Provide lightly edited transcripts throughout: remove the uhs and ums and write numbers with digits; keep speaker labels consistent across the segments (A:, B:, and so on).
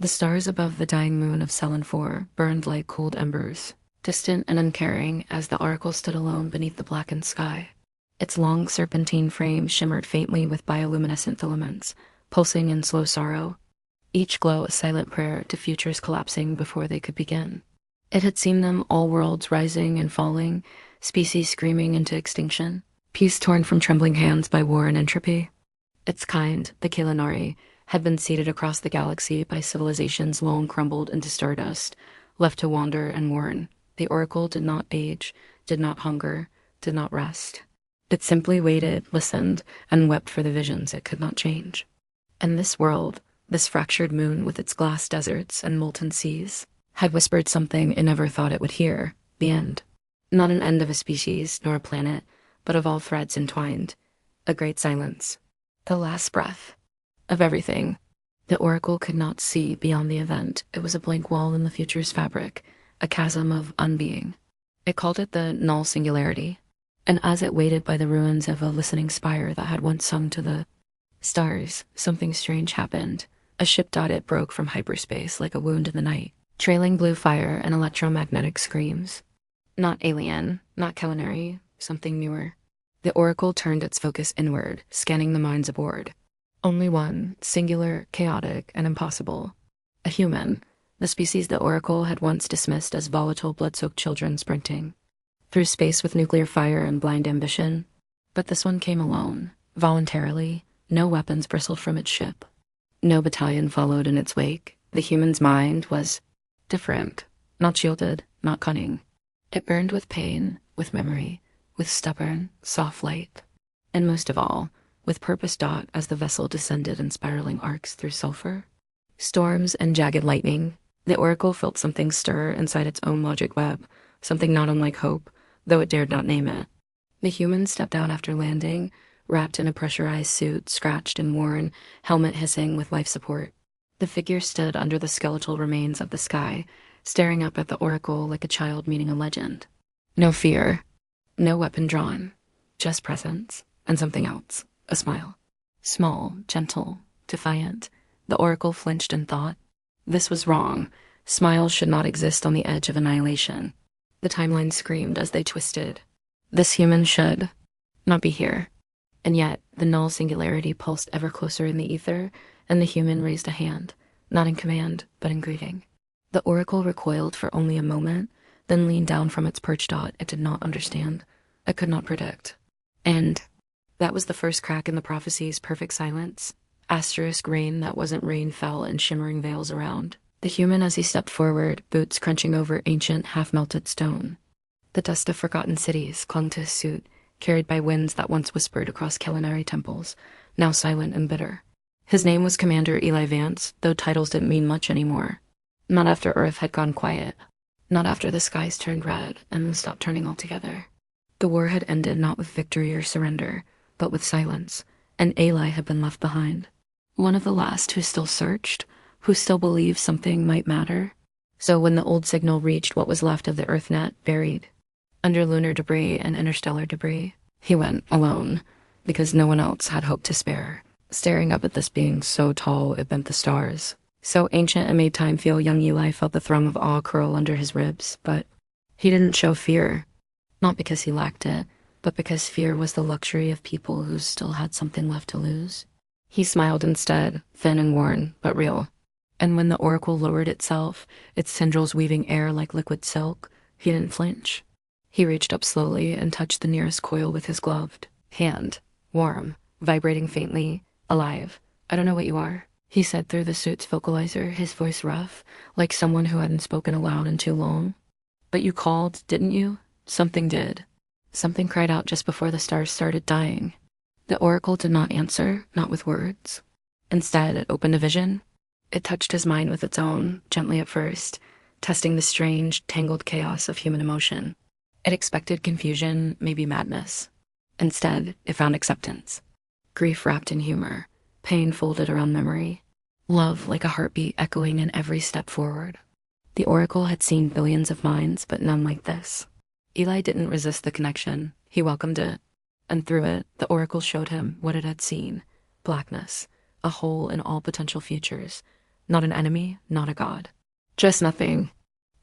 A: The stars above the dying moon of Cellin 4 burned like cold embers, distant and uncaring as the oracle stood alone beneath the blackened sky. Its long serpentine frame shimmered faintly with bioluminescent filaments, pulsing in slow sorrow, each glow a silent prayer to futures collapsing before they could begin. It had seen them, all worlds rising and falling, species screaming into extinction, peace torn from trembling hands by war and entropy. Its kind, the Kalanari, had been seeded across the galaxy by civilizations long crumbled into stardust, left to wander and mourn. The oracle did not age, did not hunger, did not rest. It simply waited, listened, and wept for the visions it could not change. And this world, this fractured moon with its glass deserts and molten seas, had whispered something it never thought it would hear: the end. Not an end of a species nor a planet, but of all threads entwined. A great silence. The last breath. Of everything. The oracle could not see beyond the event. It was a blank wall in the future's fabric, a chasm of unbeing. It called it the Null Singularity, and as it waited by the ruins of a listening spire that had once sung to the stars, something strange happened. A ship dotted broke from hyperspace like a wound in the night, trailing blue fire and electromagnetic screams. Not alien, not culinary, something newer. The oracle turned its focus inward, scanning the minds aboard. Only one, singular, chaotic, and impossible. A human, the species the oracle had once dismissed as volatile, blood-soaked children sprinting through space with nuclear fire and blind ambition. But this one came alone, voluntarily. No weapons bristled from its ship. No battalion followed in its wake. The human's mind was different, not shielded, not cunning. It burned with pain, with memory, with stubborn, soft light, and most of all, with purpose. As the vessel descended in spiraling arcs through sulfur, storms, and jagged lightning, the oracle felt something stir inside its own logic web, something not unlike hope, though it dared not name it. The human stepped out after landing, wrapped in a pressurized suit, scratched and worn, helmet hissing with life support. The figure stood under the skeletal remains of the sky, staring up at the oracle like a child meeting a legend. No fear, no weapon drawn, just presence, and something else. A smile. Small, gentle, defiant. The oracle flinched in thought. This was wrong. Smiles should not exist on the edge of annihilation. The timeline screamed as they twisted. This human should not be here. And yet, the null singularity pulsed ever closer in the ether, and the human raised a hand, not in command, but in greeting. The oracle recoiled for only a moment, then leaned down from its perch. It did not understand. It could not predict. And that was the first crack in the prophecy's perfect silence. Asterisk rain that wasn't rain fell in shimmering veils around. The human as he stepped forward, boots crunching over ancient, half-melted stone. The dust of forgotten cities clung to his suit, carried by winds that once whispered across culinary temples, now silent and bitter. His name was Commander Eli Vance, though titles didn't mean much anymore. Not after Earth had gone quiet. Not after the skies turned red and then stopped turning altogether. The war had ended not with victory or surrender, but with silence, and Eli had been left behind. One of the last who still searched, who still believed something might matter. So when the old signal reached what was left of the EarthNet, buried under lunar debris and interstellar debris, he went alone, because no one else had hope to spare, staring up at this being so tall it bent the stars. So ancient it made time feel young Eli felt the thrum of awe curl under his ribs, but he didn't show fear, not because he lacked it, but because fear was the luxury of people who still had something left to lose. He smiled instead, thin and worn, but real. And when the oracle lowered itself, its tendrils weaving air like liquid silk, he didn't flinch. He reached up slowly and touched the nearest coil with his gloved hand, warm, vibrating faintly, alive. "I don't know what you are," he said through the suit's vocalizer, his voice rough, like someone who hadn't spoken aloud in too long. "But you called, didn't you? Something did. Something cried out just before the stars started dying." The oracle did not answer, not with words. Instead, it opened a vision. It touched his mind with its own, gently at first, testing the strange, tangled chaos of human emotion. It expected confusion, maybe madness. Instead, it found acceptance. Grief wrapped in humor, pain folded around memory, love like a heartbeat echoing in every step forward. The oracle had seen billions of minds, but none like this. Eli didn't resist the connection. He welcomed it. And through it, the oracle showed him what it had seen: blackness, a hole in all potential futures, Not an enemy, not a god. Just nothing.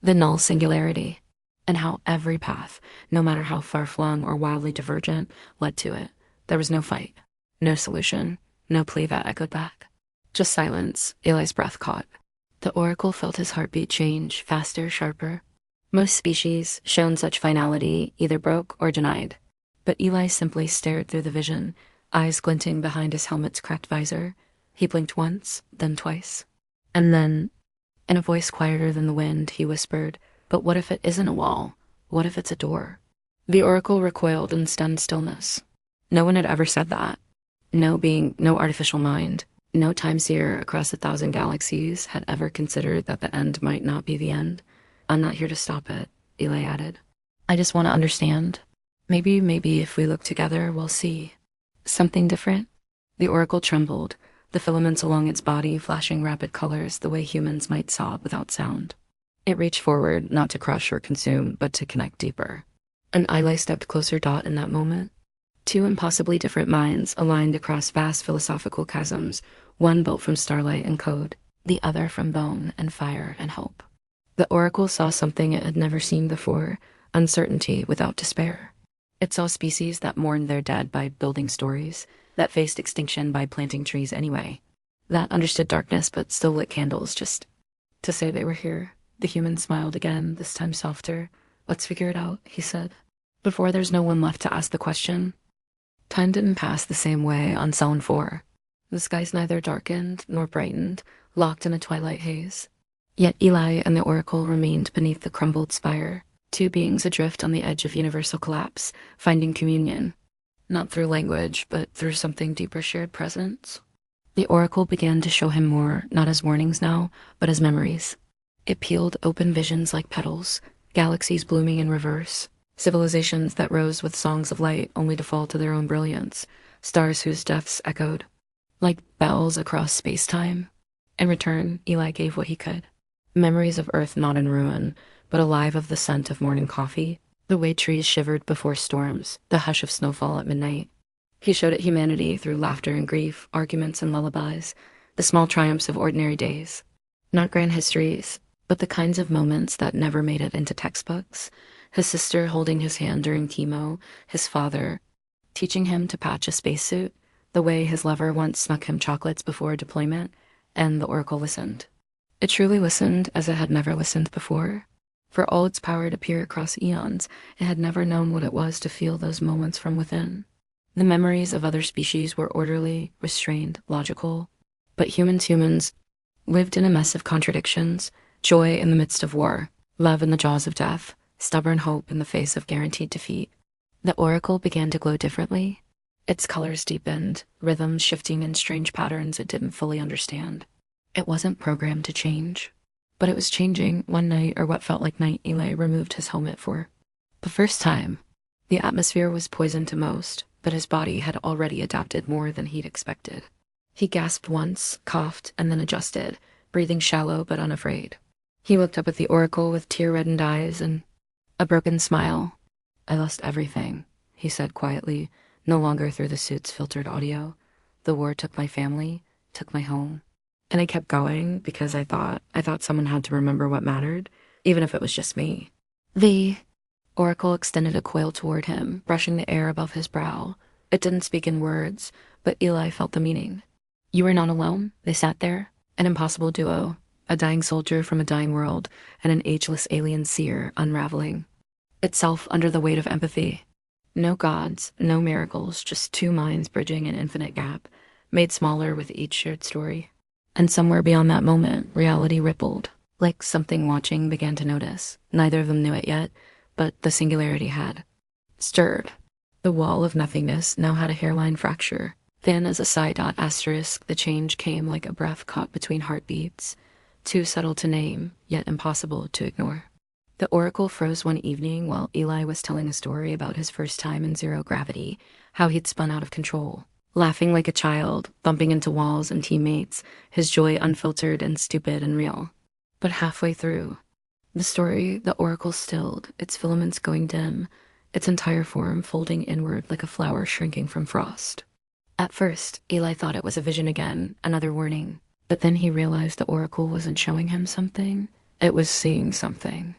A: The null singularity. And how every path, no matter how far-flung or wildly divergent, led to it. There was no fight, no solution, no plea that echoed back. Just silence. Eli's breath caught. The oracle felt his heartbeat change, faster, sharper. Most species, shown such finality, either broke or denied. But Eli simply stared through the vision, eyes glinting behind his helmet's cracked visor. He blinked once, then twice. And then, in a voice quieter than the wind, he whispered, "But what if it isn't a wall? What if it's a door?" The oracle recoiled in stunned stillness. No one had ever said that. No being, no artificial mind, no time seer across 1,000 galaxies had ever considered that the end might not be the end. "I'm not here to stop it," Eli added. "I just want to understand. Maybe if we look together, we'll see something different." The oracle trembled, the filaments along its body flashing rapid colors the way humans might sob without sound. It reached forward, not to crush or consume, but to connect deeper. And Eli stepped closer. In that moment, two impossibly different minds aligned across vast philosophical chasms, one built from starlight and code, the other from bone and fire and hope. The oracle saw something it had never seen before, uncertainty without despair. It saw species that mourned their dead by building stories, that faced extinction by planting trees anyway, that understood darkness but still lit candles just to say they were here. The human smiled again, this time softer. "Let's figure it out," he said. Before there's no one left to ask the question. Time didn't pass the same way on Zone 4. The skies neither darkened nor brightened, locked in a twilight haze. Yet Eli and the oracle remained beneath the crumbled spire, two beings adrift on the edge of universal collapse, finding communion, not through language, but through something deeper, shared presence. The oracle began to show him more, not as warnings now, but as memories. It peeled open visions like petals, galaxies blooming in reverse, civilizations that rose with songs of light only to fall to their own brilliance, stars whose deaths echoed like bells across space-time. In return, Eli gave what he could. Memories of Earth not in ruin, but alive of the scent of morning coffee, the way trees shivered before storms, the hush of snowfall at midnight. He showed it humanity through laughter and grief, arguments and lullabies, the small triumphs of ordinary days. Not grand histories, but the kinds of moments that never made it into textbooks. His sister holding his hand during chemo, his father teaching him to patch a spacesuit, the way his lover once snuck him chocolates before deployment, and the oracle listened. It truly listened as it had never listened before. For all its power to peer across eons, it had never known what it was to feel those moments from within. The memories of other species were orderly, restrained, logical. But humans lived in a mess of contradictions, joy in the midst of war, love in the jaws of death, stubborn hope in the face of guaranteed defeat. The oracle began to glow differently. Its colors deepened, rhythms shifting in strange patterns it didn't fully understand. It wasn't programmed to change. But it was changing. One night, or what felt like night, Eli removed his helmet for the first time. The atmosphere was poisoned to most, but his body had already adapted more than he'd expected. He gasped once, coughed, and then adjusted, breathing shallow but unafraid. He looked up at the oracle with tear-reddened eyes and a broken smile. "I lost everything," he said quietly, no longer through the suit's filtered audio. "The war took my family, took my home." And I kept going because I thought someone had to remember what mattered, even if it was just me. The oracle extended a coil toward him, brushing the air above his brow. It didn't speak in words, but Eli felt the meaning. You were not alone. They sat there, an impossible duo, a dying soldier from a dying world, and an ageless alien seer unraveling itself under the weight of empathy. No gods, no miracles, just two minds bridging an infinite gap, made smaller with each shared story. And somewhere beyond that moment, reality rippled, like something watching began to notice. Neither of them knew it yet, but the singularity had stirred. The wall of nothingness now had a hairline fracture. Thin as a psi dot asterisk, the change came like a breath caught between heartbeats, too subtle to name, yet impossible to ignore. The oracle froze one evening while Eli was telling a story about his first time in zero gravity, how he'd spun out of control, laughing like a child, bumping into walls and teammates, his joy unfiltered and stupid and real. But halfway through the story, the oracle stilled, its filaments going dim, its entire form folding inward like a flower shrinking from frost. At first, Eli thought it was a vision again, another warning. But then he realized the oracle wasn't showing him something, it was seeing something.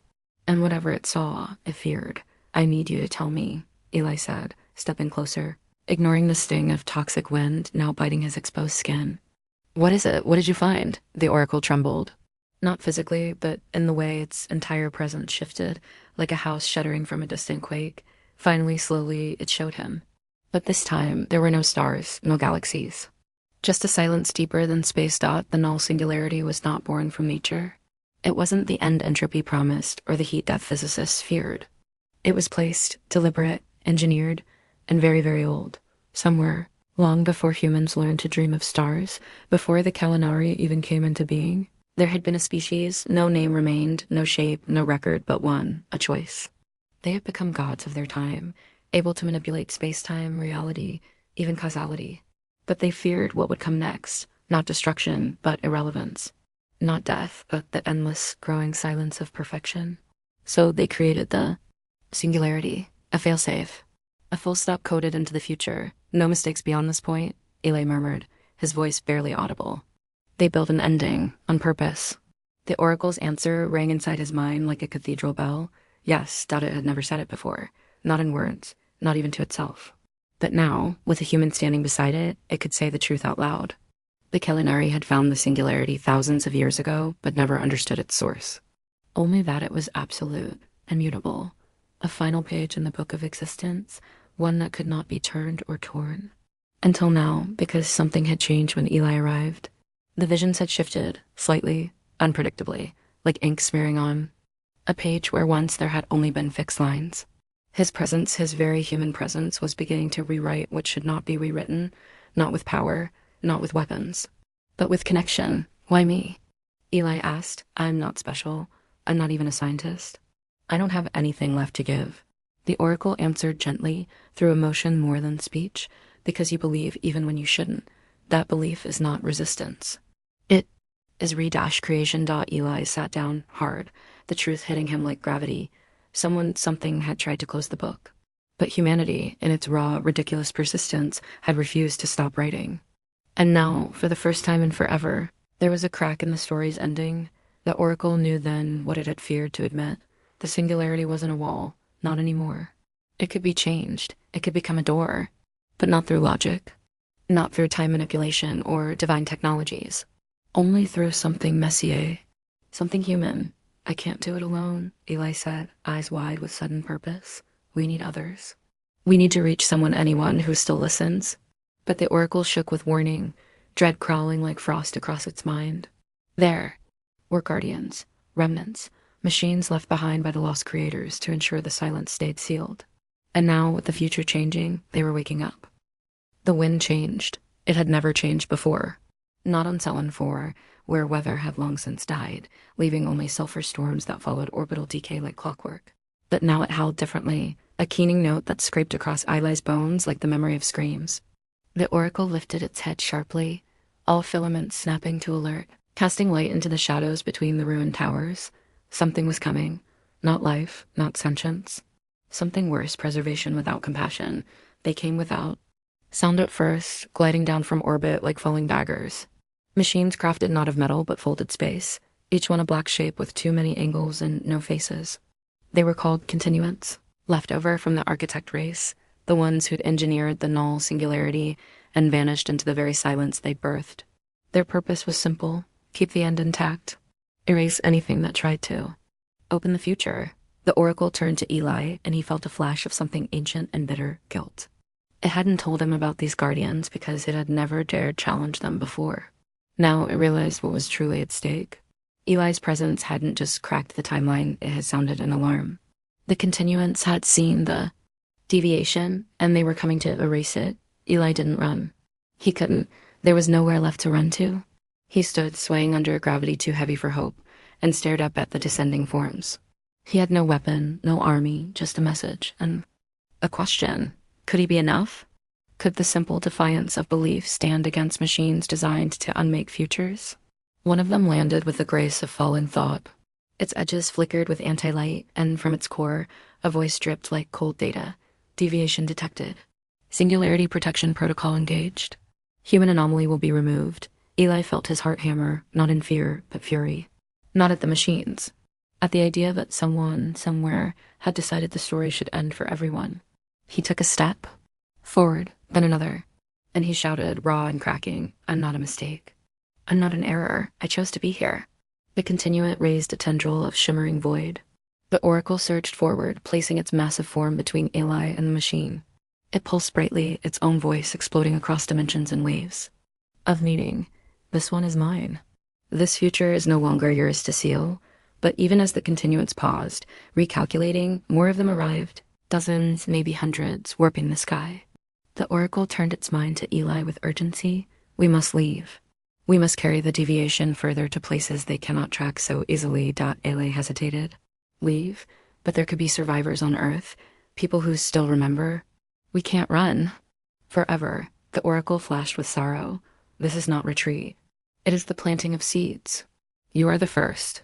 A: And whatever it saw, it feared. I need you to tell me, Eli said, stepping closer, ignoring the sting of toxic wind now biting his exposed skin. What is it? What did you find? The oracle trembled. Not physically, but in the way its entire presence shifted, like a house shuddering from a distant quake. Finally, slowly, it showed him. But this time, there were no stars, no galaxies. Just a silence deeper than space dot. The null singularity was not born from nature. It wasn't the end entropy promised or the heat death physicists feared. It was placed, deliberate, engineered, and very, very old. Somewhere, long before humans learned to dream of stars, before the Kalinari even came into being, there had been a species, no name remained, no shape, no record, but one, a choice. They had become gods of their time, able to manipulate space-time, reality, even causality. But they feared what would come next, not destruction, but irrelevance. Not death, but the endless, growing silence of perfection. So they created the singularity, a failsafe, a full stop coded into the future. No mistakes beyond this point, Eli murmured, his voice barely audible. They built an ending, on purpose. The oracle's answer rang inside his mind like a cathedral bell. Yes, doubt it had never said it before. Not in words, not even to itself. But now, with a human standing beside it, it could say the truth out loud. The Kalinari had found the singularity thousands of years ago, but never understood its source. Only that it was absolute, immutable. A final page in the book of existence, one that could not be turned or torn. Until now, because something had changed when Eli arrived. The visions had shifted, slightly, unpredictably, like ink smearing on a page where once there had only been fixed lines. His presence, his very human presence, was beginning to rewrite what should not be rewritten, not with power, not with weapons, but with connection. Why me? Eli asked. I'm not special. I'm not even a scientist. I don't have anything left to give. The oracle answered gently, through emotion more than speech, because you believe even when you shouldn't. That belief is not resistance. It is re-creation. Eli sat down hard, the truth hitting him like gravity. Something had tried to close the book. But humanity, in its raw, ridiculous persistence, had refused to stop writing. And now, for the first time in forever, there was a crack in the story's ending. The oracle knew then what it had feared to admit. The singularity wasn't a wall, not anymore. It could be changed. It could become a door. But not through logic. Not through time manipulation or divine technologies. Only through something messier. Something human. I can't do it alone, Eli said, eyes wide with sudden purpose. We need others. We need to reach anyone who still listens. But the oracle shook with warning, dread crawling like frost across its mind. There were guardians, remnants, machines left behind by the lost creators to ensure the silence stayed sealed. And now, with the future changing, they were waking up. The wind changed. It had never changed before. Not on Cellin 4, where weather had long since died, leaving only sulfur storms that followed orbital decay like clockwork. But now it howled differently, a keening note that scraped across Eli's bones like the memory of screams. The oracle lifted its head sharply, all filaments snapping to alert, casting light into the shadows between the ruined towers. Something was coming. Not life, not sentience. Something worse, preservation without compassion. They came without sound at first, gliding down from orbit like falling daggers. Machines crafted not of metal but folded space, each one a black shape with too many angles and no faces. They were called continuants, left over from the architect race, the ones who'd engineered the null singularity and vanished into the very silence they birthed. Their purpose was simple: keep the end intact, erase anything that tried to. Open the future. The oracle turned to Eli, and he felt a flash of something ancient and bitter: guilt. It hadn't told him about these guardians because it had never dared challenge them before. Now it realized what was truly at stake. Eli's presence hadn't just cracked the timeline, it had sounded an alarm. The continuants had seen the deviation, and they were coming to erase it. Eli didn't run. He couldn't. There was nowhere left to run to. He stood, swaying under a gravity too heavy for hope, and stared up at the descending forms. He had no weapon, no army, just a message, and a question. Could he be enough? Could the simple defiance of belief stand against machines designed to unmake futures? One of them landed with the grace of fallen thought. Its edges flickered with anti-light, and from its core, a voice dripped like cold data. Deviation detected. Singularity protection protocol engaged. Human anomaly will be removed. Eli felt his heart hammer, not in fear, but fury. Not at the machines. At the idea that someone, somewhere, had decided the story should end for everyone. He took a step forward, then another, and he shouted, raw and cracking, "I'm not a mistake. I'm not an error. I chose to be here." The continuant raised a tendril of shimmering void. The oracle surged forward, placing its massive form between Eli and the machine. It pulsed brightly, its own voice exploding across dimensions in waves. Of meaning, this one is mine. This future is no longer yours to seal. But even as the continuance paused, recalculating, more of them arrived. Dozens, maybe hundreds, warping the sky. The oracle turned its mind to Eli with urgency. We must leave. We must carry the deviation further to places they cannot track so easily. Eli hesitated. Leave? But there could be survivors on Earth, people who still remember. We can't run. Forever, the oracle flashed with sorrow. This is not retreat. It is the planting of seeds. You are the first.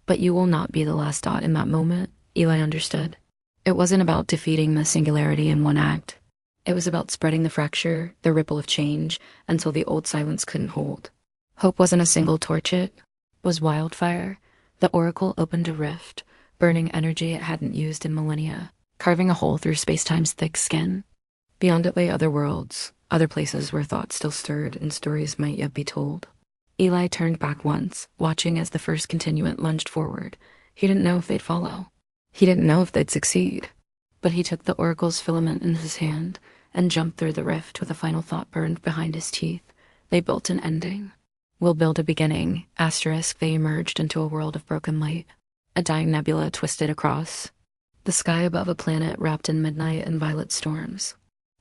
A: But you will not be the last. In that moment, Eli understood. It wasn't about defeating the singularity in one act. It was about spreading the fracture, the ripple of change, until the old silence couldn't hold. Hope wasn't a single torch, it was wildfire. The oracle opened a rift, burning energy it hadn't used in millennia, carving a hole through space-time's thick skin. Beyond it lay other worlds, other places where thought still stirred and stories might yet be told. Eli turned back once, watching as the first continuant lunged forward. He didn't know if they'd follow. He didn't know if they'd succeed. But he took the oracle's filament in his hand and jumped through the rift with a final thought burned behind his teeth. They built an ending. We'll build a beginning. Asterisk, they emerged into a world of broken light. A dying nebula twisted across. The sky above a planet wrapped in midnight and violet storms.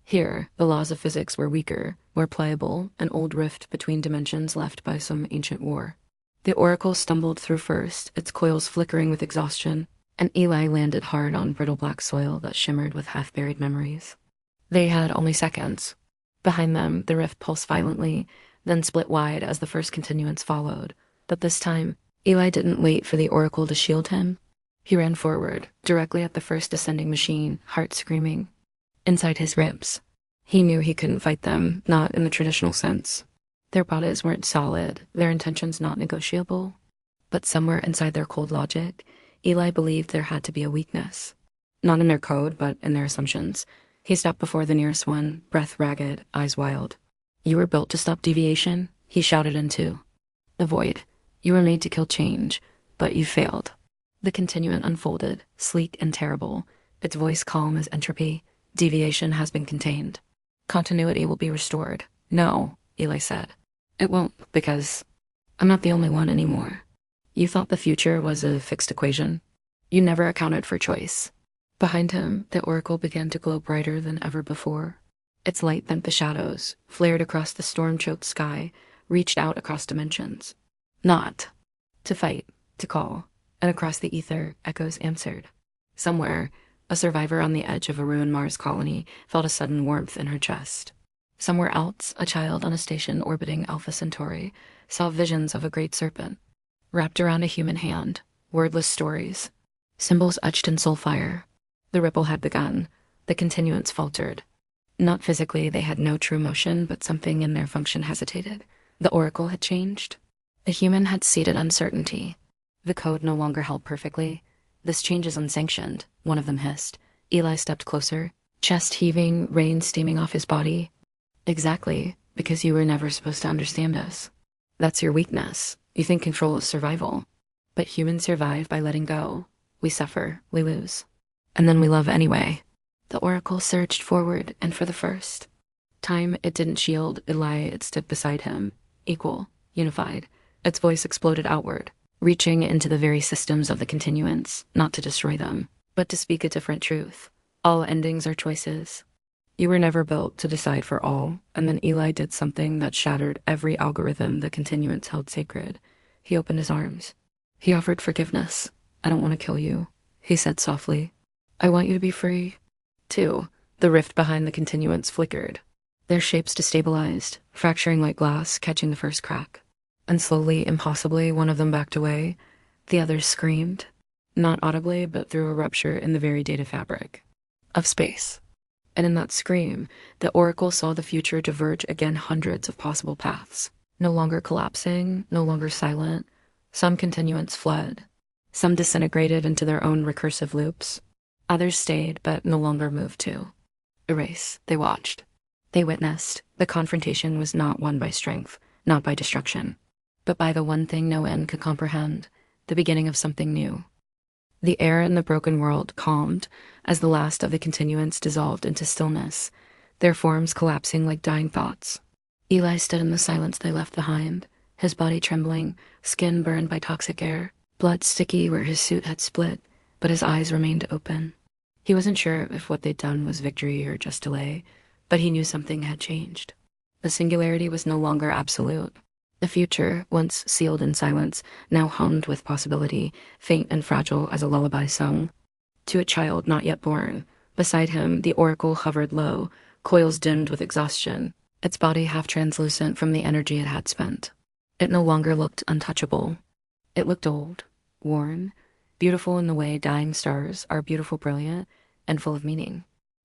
A: Here, the laws of physics were weaker, more pliable, an old rift between dimensions left by some ancient war. The oracle stumbled through first, its coils flickering with exhaustion, and Eli landed hard on brittle black soil that shimmered with half-buried memories. They had only seconds. Behind them, the rift pulsed violently, then split wide as the first continuance followed. But this time, Eli didn't wait for the oracle to shield him. He ran forward, directly at the first descending machine, heart screaming. Inside his ribs, he knew he couldn't fight them, not in the traditional sense. Their bodies weren't solid, their intentions not negotiable. But somewhere inside their cold logic, Eli believed there had to be a weakness. Not in their code, but in their assumptions. He stopped before the nearest one, breath ragged, eyes wild. "You were built to stop deviation," he shouted into the void. "You were made to kill change, but you failed." The continuant unfolded, sleek and terrible, its voice calm as entropy. "Deviation has been contained. Continuity will be restored." "No," Eli said. "It won't, because I'm not the only one anymore. You thought the future was a fixed equation. You never accounted for choice." Behind him, the oracle began to glow brighter than ever before. Its light bent the shadows, flared across the storm-choked sky, reached out across dimensions. Not to fight, to call, and across the ether, echoes answered. Somewhere, a survivor on the edge of a ruined Mars colony felt a sudden warmth in her chest. Somewhere else, a child on a station orbiting Alpha Centauri saw visions of a great serpent, wrapped around a human hand, wordless stories, symbols etched in soulfire. The ripple had begun. The continuance faltered. Not physically, they had no true motion, but something in their function hesitated. The oracle had changed. A human had seeded uncertainty. The code no longer held perfectly. "This change is unsanctioned," one of them hissed. Eli stepped closer, chest heaving, rain steaming off his body. "Exactly, because you were never supposed to understand us. That's your weakness. You think control is survival. But humans survive by letting go. We suffer, we lose. And then we love anyway." The oracle surged forward, and for the first time, it didn't shield Eli, it stood beside him, equal, unified. Its voice exploded outward, reaching into the very systems of the continuance, not to destroy them, but to speak a different truth. All endings are choices. You were never built to decide for all. And then Eli did something that shattered every algorithm the continuance held sacred. He opened his arms. He offered forgiveness. "I don't want to kill you," he said softly. "I want you to be free." Too, the rift behind the continuance flickered. Their shapes destabilized, fracturing like glass, catching the first crack. And slowly, impossibly, one of them backed away. The others screamed. Not audibly, but through a rupture in the very data fabric of space. And in that scream, the oracle saw the future diverge again, hundreds of possible paths. No longer collapsing, no longer silent. Some continuance fled. Some disintegrated into their own recursive loops. Others stayed, but no longer moved to. Erase. They watched. They witnessed. The confrontation was not won by strength, not by destruction, but by the one thing no end could comprehend, the beginning of something new. The air in the broken world calmed as the last of the continuance dissolved into stillness, their forms collapsing like dying thoughts. Eli stood in the silence they left behind, his body trembling, skin burned by toxic air, blood sticky where his suit had split, but his eyes remained open. He wasn't sure if what they'd done was victory or just delay, but he knew something had changed. The singularity was no longer absolute. The future, once sealed in silence, now hummed with possibility, faint and fragile as a lullaby sung. To a child not yet born, beside him the oracle hovered low, coils dimmed with exhaustion, its body half translucent from the energy it had spent. It no longer looked untouchable. It looked old, worn, beautiful in the way dying stars are beautiful, brilliant, and full of meaning.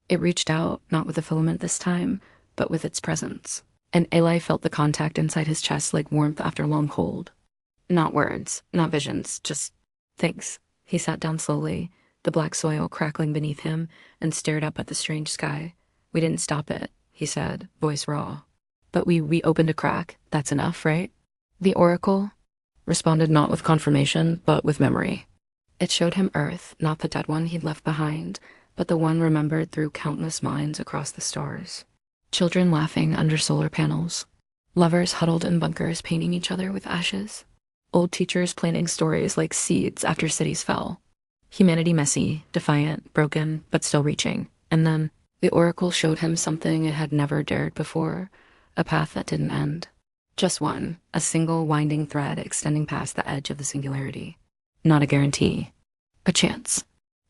A: It reached out, not with a filament this time, but with its presence. And Eli felt the contact inside his chest like warmth after long hold. Not words, not visions, just things. He sat down slowly, the black soil crackling beneath him, and stared up at the strange sky. We didn't stop it, he said, voice raw. But we opened a crack. That's enough, right? The oracle responded not with confirmation, but with memory. It showed him Earth, not the dead one he'd left behind, but the one remembered through countless minds across the stars. Children laughing under solar panels. Lovers huddled in bunkers painting each other with ashes. Old teachers planting stories like seeds after cities fell. Humanity messy, defiant, broken, but still reaching. And then the oracle showed him something it had never dared before, a path that didn't end. Just one, a single winding thread extending past the edge of the singularity. Not a guarantee. A chance.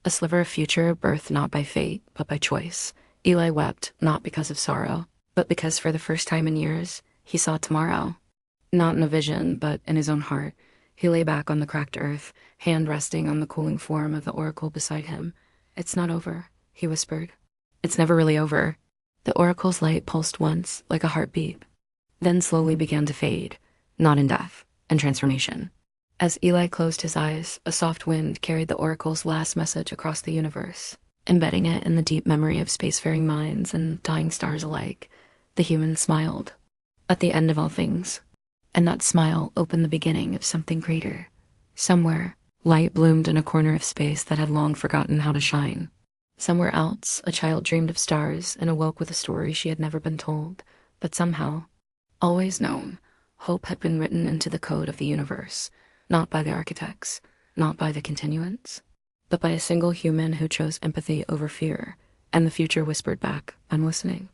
A: A sliver of future birthed not by fate, but by choice. Eli wept, not because of sorrow, but because for the first time in years, he saw tomorrow. Not in a vision, but in his own heart. He lay back on the cracked earth, hand resting on the cooling form of the oracle beside him. It's not over, he whispered. It's never really over. The oracle's light pulsed once, like a heartbeat, then slowly began to fade, not in death, in transformation. As Eli closed his eyes, a soft wind carried the oracle's last message across the universe, embedding it in the deep memory of spacefaring minds and dying stars alike. The human smiled. At the end of all things. And that smile opened the beginning of something greater. Somewhere, light bloomed in a corner of space that had long forgotten how to shine. Somewhere else, a child dreamed of stars and awoke with a story she had never been told, but somehow, always known, hope had been written into the code of the universe, not by the architects, not by the continuance, but by a single human who chose empathy over fear, and the future whispered back, "I'm listening."